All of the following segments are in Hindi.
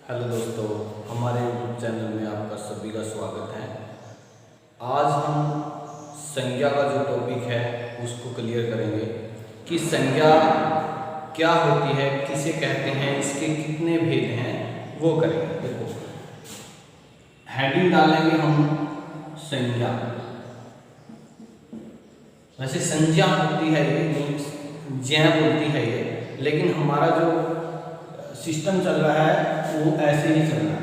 हेलो दोस्तों, हमारे यूट्यूब चैनल में आपका सभी का स्वागत है। आज हम संज्ञा का जो टॉपिक है उसको क्लियर करेंगे कि संज्ञा क्या होती है, किसे कहते हैं, इसके कितने भेद हैं, वो करेंगे। देखो, हेडिंग डालेंगे हम संज्ञा। वैसे संज्ञा होती है ये, ज्ञ बोलती है ये, लेकिन हमारा जो सिस्टम चल रहा है वो ऐसे ही चल रहा है,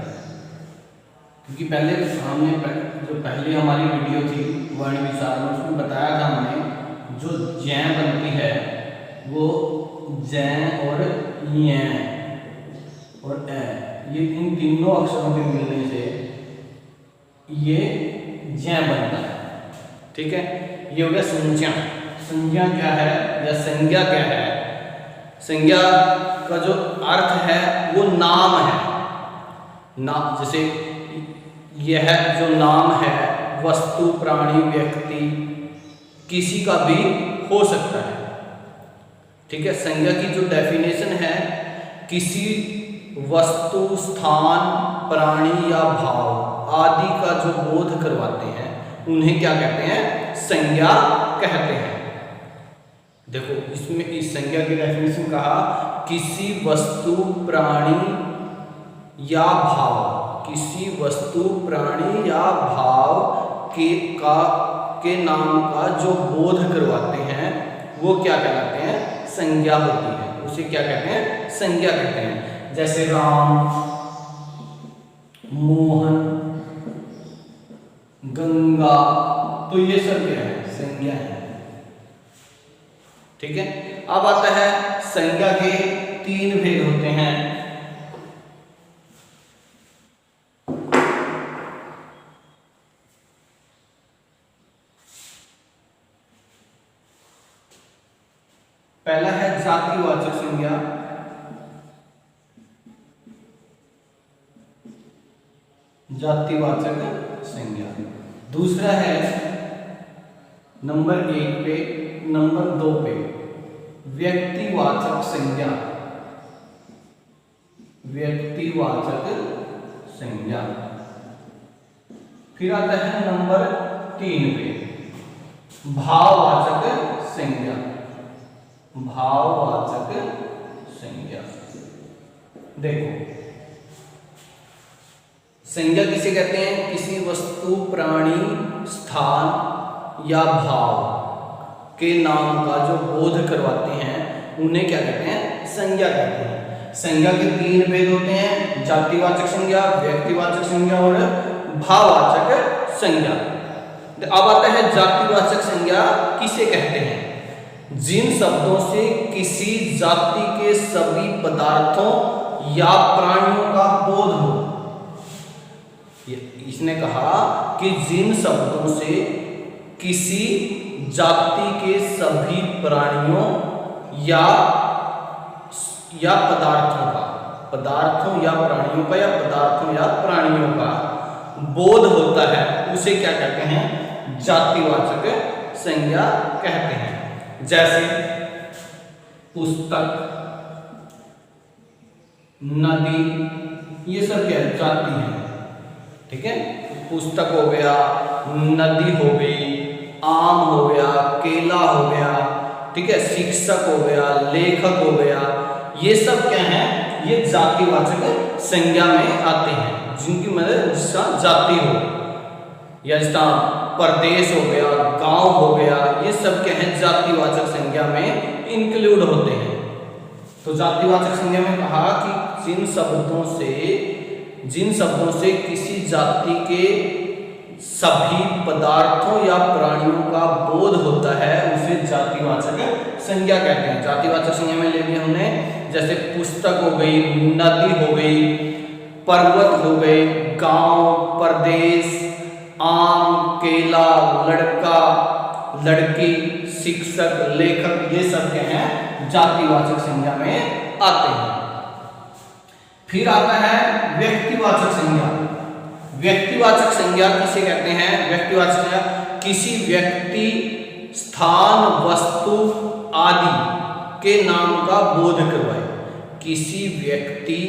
क्योंकि पहले हमने जो पहली हमारी वीडियो थी वर्ण विचार में, उसमें बताया था हमने जो ज्ञ बनती है वो ज और य और ए, ये इन तीनों अक्षरों के मिलने से ये ज्ञ बनता है। ठीक है, ये हो गया संज्ञा। संज्ञा क्या है या संज्ञा क्या है? संज्ञा का जो अर्थ है वो नाम है। नाम, जैसे यह जो नाम है वस्तु, प्राणी, व्यक्ति, किसी का भी हो सकता है। ठीक है, संज्ञा की जो डेफिनेशन है, किसी वस्तु, स्थान, प्राणी या भाव आदि का जो बोध करवाते हैं उन्हें क्या कहते हैं? संज्ञा कहते हैं। देखो, इसमें इस संज्ञा की डेफिनेशन कहा, किसी वस्तु, प्राणी या भाव, किसी वस्तु, प्राणी या भाव के नाम का जो बोध करवाते हैं वो क्या कहलाते हैं? संज्ञा होती है। उसे क्या कहते हैं? संज्ञा कहते हैं। जैसे राम, मोहन, गंगा, तो ये सब क्या है? संज्ञा है। ठीक है, अब आता है संज्ञा के तीन भेद होते हैं। पहला है जातिवाचक संज्ञा, जातिवाचक संज्ञा। दूसरा है नंबर 1 पे, नंबर 2 पे व्यक्तिवाचक संज्ञा, व्यक्तिवाचक संज्ञा। फिर आता है नंबर 3 पे भाववाचक संज्ञा, भाववाचक संज्ञा। देखो, संज्ञा किसे कहते हैं? किसी वस्तु, प्राणी, स्थान या भाव के नाम का जो बोध करवाते हैं उन्हें क्या कहते हैं? संज्ञा कहते हैं। संज्ञा के तीन भेद होते हैं, जातिवाचक संज्ञा, व्यक्तिवाचक संज्ञा और भाववाचक संज्ञा। अब आता है जातिवाचक संज्ञा किसे कहते हैं? जिन शब्दों से किसी जाति के सभी पदार्थों या प्राणियों का बोध हो। इसने कहा कि जिन शब्दों से किसी जाति के सभी प्राणियों या पदार्थों या प्राणियों का या पदार्थों या प्राणियों का बोध होता है, उसे क्या कहते हैं? जातिवाचक संज्ञा कहते हैं। जैसे पुस्तक, नदी, ये सब क्या है? जाति है। ठीक है, पुस्तक हो गया, नदी हो गई, आम हो गया, केला हो गया, ठीक है, शिक्षक हो गया, लेखक हो गया, ये सब क्या है? ये जातिवाचक संज्ञा में आते हैं, जिनकी मतलब जिसका जाति हो, या जिसका प्रदेश हो गया, गांव हो गया, ये सब क्या है? जातिवाचक संज्ञा में इंक्लूड होते हैं। तो जातिवाचक संज्ञा में कहा कि जिन शब्दों से किसी जाति के सभी पदार्थों या प्राणियों का बोध होता है उसे जातिवाचक संज्ञा कहते हैं। जातिवाचक संज्ञा में ले लिया हमने, जैसे पुस्तक हो गई, नदी हो गई, पर्वत हो गए, गांव, प्रदेश, आम, केला, लड़का, लड़की, शिक्षक, लेखक, ये सब क्या हैं? जातिवाचक संज्ञा में आते हैं। फिर आता है व्यक्तिवाचक संज्ञा। व्यक्तिवाचक संज्ञा किसे कहते हैं? व्यक्तिवाचक संज्ञा किसी व्यक्ति, स्थान, वस्तु आदि के नाम का बोध करवाए। किसी व्यक्ति,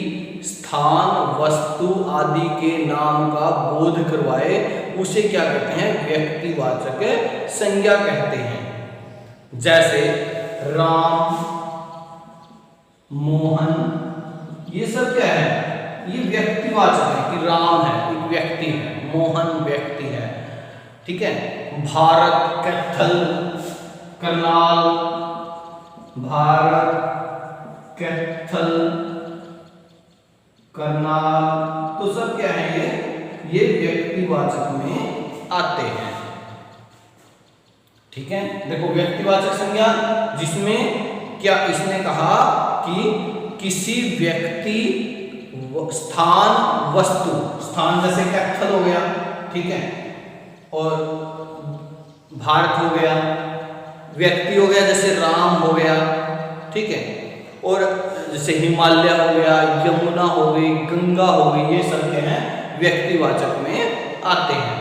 स्थान, वस्तु आदि के नाम का बोध करवाए उसे क्या कहते हैं? व्यक्तिवाचक संज्ञा कहते हैं। जैसे राम, मोहन, ये सब क्या है? ये व्यक्तिवाचक है कि राम है, एक व्यक्ति है, मोहन व्यक्ति है, ठीक है। भारत, कैथल, करनाल, भारत, कैथल, करनाल, तो सब क्या है? ये व्यक्तिवाचक में आते हैं, ठीक है। देखो व्यक्तिवाचक संज्ञा जिसमें क्या इसने कहा कि किसी व्यक्ति, स्थान, वस्तु, स्थान जैसे कैथल हो गया, ठीक है, और भारत हो गया, व्यक्ति हो गया जैसे राम हो गया, ठीक है, और जैसे हिमालय हो गया, यमुना हो गई, गंगा हो गई, ये सब क्या है? व्यक्तिवाचक में आते हैं।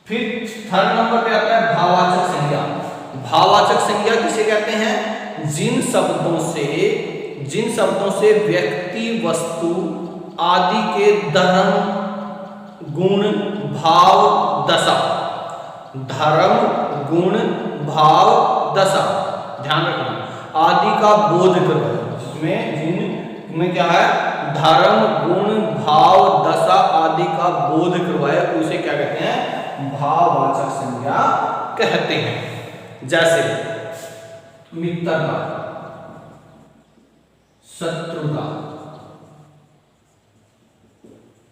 फिर थर्ड नंबर पे आता है भाववाचक संज्ञा। भाववाचक संज्ञा किसे कहते हैं? जिन शब्दों से व्यक्ति, वस्तु आदि के धर्म, गुण, भाव, दशा, धर्म, गुण, भाव, दशा, ध्यान रखना, आदि का बोध करवाए। जिनमें क्या है? धर्म, गुण, भाव, दशा आदि का बोध करवाए उसे क्या कहते हैं? भाववाचक संज्ञा कहते हैं। जैसे मित्रता, शत्रुता,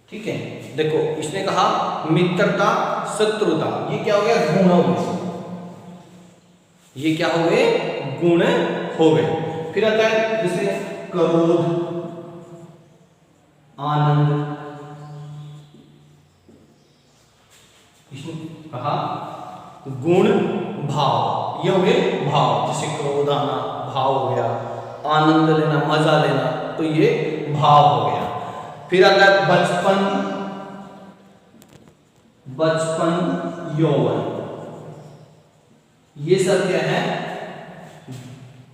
ठीक है। देखो इसने कहा मित्रता, शत्रुता, ये क्या हो गया? गुण हो गए, ये क्या हो गए? गुण हो गए। फिर आता है जैसे क्रोध, आनंद, इसने कहा गुण, भाव, ये हो गए भाव, जैसे क्रोध आना भाव हो गया, आनंद लेना, मजा लेना, तो ये भाव हो गया। फिर आता है बचपन, यौवन, ये सब क्या है?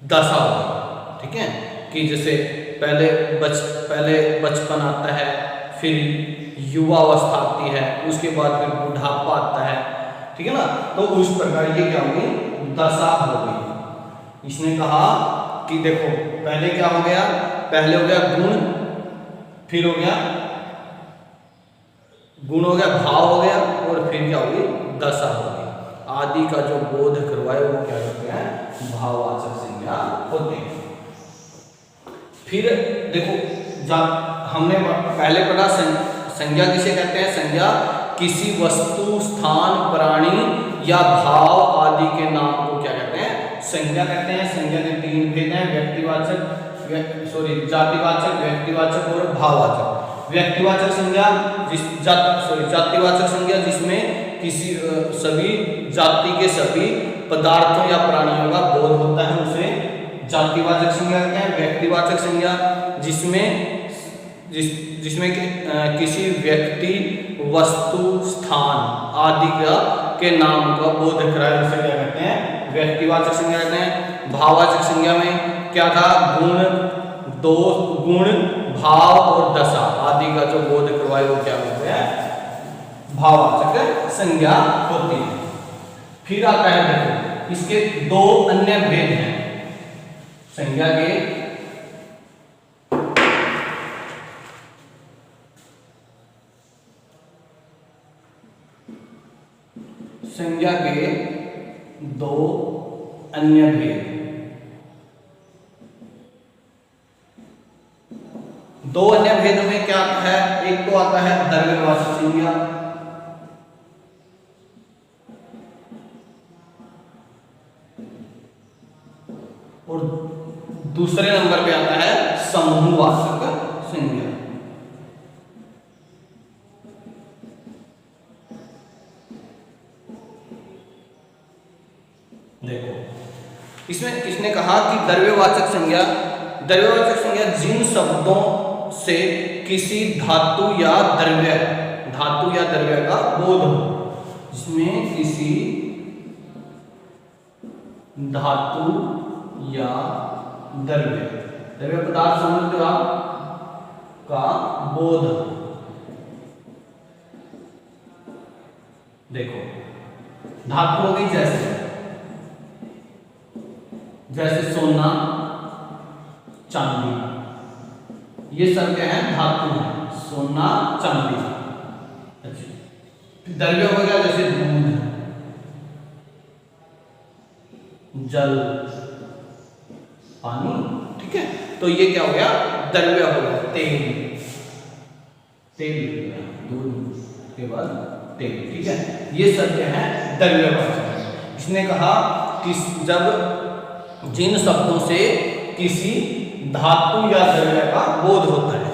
दशा होगी, ठीक है, कि जैसे पहले बचपन आता है, फिर युवावस्था आती है, उसके बाद फिर बुढ़ापा आता है, ठीक है ना। तो उस प्रकार ये क्या होगी? दशा हो गई। इसने कहा कि देखो पहले क्या हो गया? पहले हो गया गुण, फिर हो गया भाव हो गया, और फिर क्या होगी? दशा हो गई। आदि का जो बोध करवाए वो क्या करते हैं? भाववाचक संज्ञा होते हैं। फिर देखो जब हमने पहले पढ़ा संज्ञा किसे कहते हैं? संज्ञा किसी वस्तु, स्थान, प्राणी या भाव आदि के नाम को क्या कहते हैं? संज्ञा कहते हैं। संज्ञा के तीन भेद हैं, जातिवाचक, व्यक्तिवाचक और भाववाचक। व्यक्तिवाचक संज्ञा जातिवाचक संज्ञा जिसमें किसी सभी जाति के सभी पदार्थों या प्राणियों का बोध होता है उसे जातिवाचक संज्ञा कहते हैं। व्यक्तिवाचक संज्ञा जिसमें किसी व्यक्ति, वस्तु, स्थान आदि के नाम का बोध कराए उसे क्या कहते हैं? व्यक्तिवाचक संज्ञा कहते हैं। भाववाचक संज्ञा में क्या था? गुण, भाव और दशा आदि का जो बोध करवाए वो क्या होते हैं? भाववाचक संज्ञा होती है। फिर आता है देखो इसके दो अन्य भेद हैं संज्ञा के। संज्ञा के दो अन्य भेद, दो अन्य भेद में क्या आता है? एक तो आता है द्रव्यवाचक संज्ञा, और दूसरे नंबर पे आता है समूहवाचक संज्ञा। देखो इसमें इसने कहा कि द्रव्यवाचक संज्ञा जिन शब्दों से किसी धातु या द्रव्य का बोध हो, जिसमें किसी धातु या द्रव्य द्रव्य पदार्थ समझते हो आप, का बोध। देखो धातुओं की जैसे सोना, चांदी, ये सब क्या है, धातु है, सोना चांदी। अच्छा, द्रव्य हो गया जैसे दूध, जल, पानी, ठीक है। तो ये क्या हो गया, द्रव्य हो गया। तेल, तेल हो गया, दूध के बाद तेल, ठीक है। ये सब क्या है, द्रव्यवाचक है। इसने कहा कि जब जिन शब्दों से किसी धातु या द्रव्य का बोध होता है,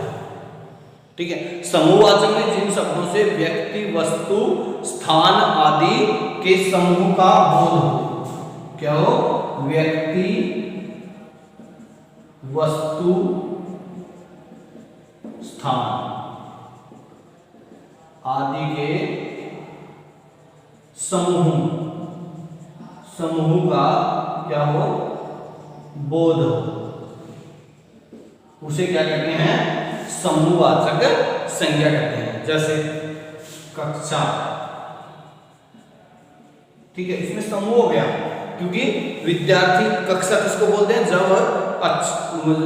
ठीक है। समूहवाचक में जिन शब्दों से व्यक्ति, वस्तु, स्थान आदि के समूह का बोध हो, क्या हो, व्यक्ति, वस्तु, स्थान आदि के समूह का क्या हो, बोध हो, उसे क्या कहते हैं, समूहवाचक संज्ञा कहते हैं। जैसे कक्षा, ठीक है, इसमें समूह हो गया क्योंकि विद्यार्थी, कक्षा किसको बोलते हैं, जब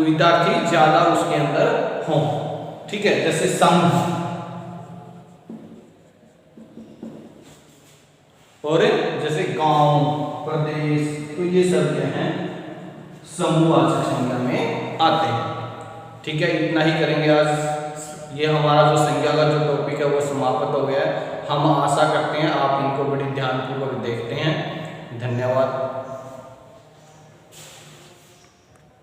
विद्यार्थी ज्यादा उसके अंदर हो, ठीक है। जैसे संघ और जैसे गांव, प्रदेश, तो ये सब क्या है, समूहवाचक संज्ञा में आते हैं, ठीक है। इतना ही करेंगे आज। ये हमारा जो संज्ञा का जो टॉपिक है वो समाप्त हो गया है। हम आशा करते हैं आप इनको बड़ी ध्यानपूर्वक देखते हैं। धन्यवाद।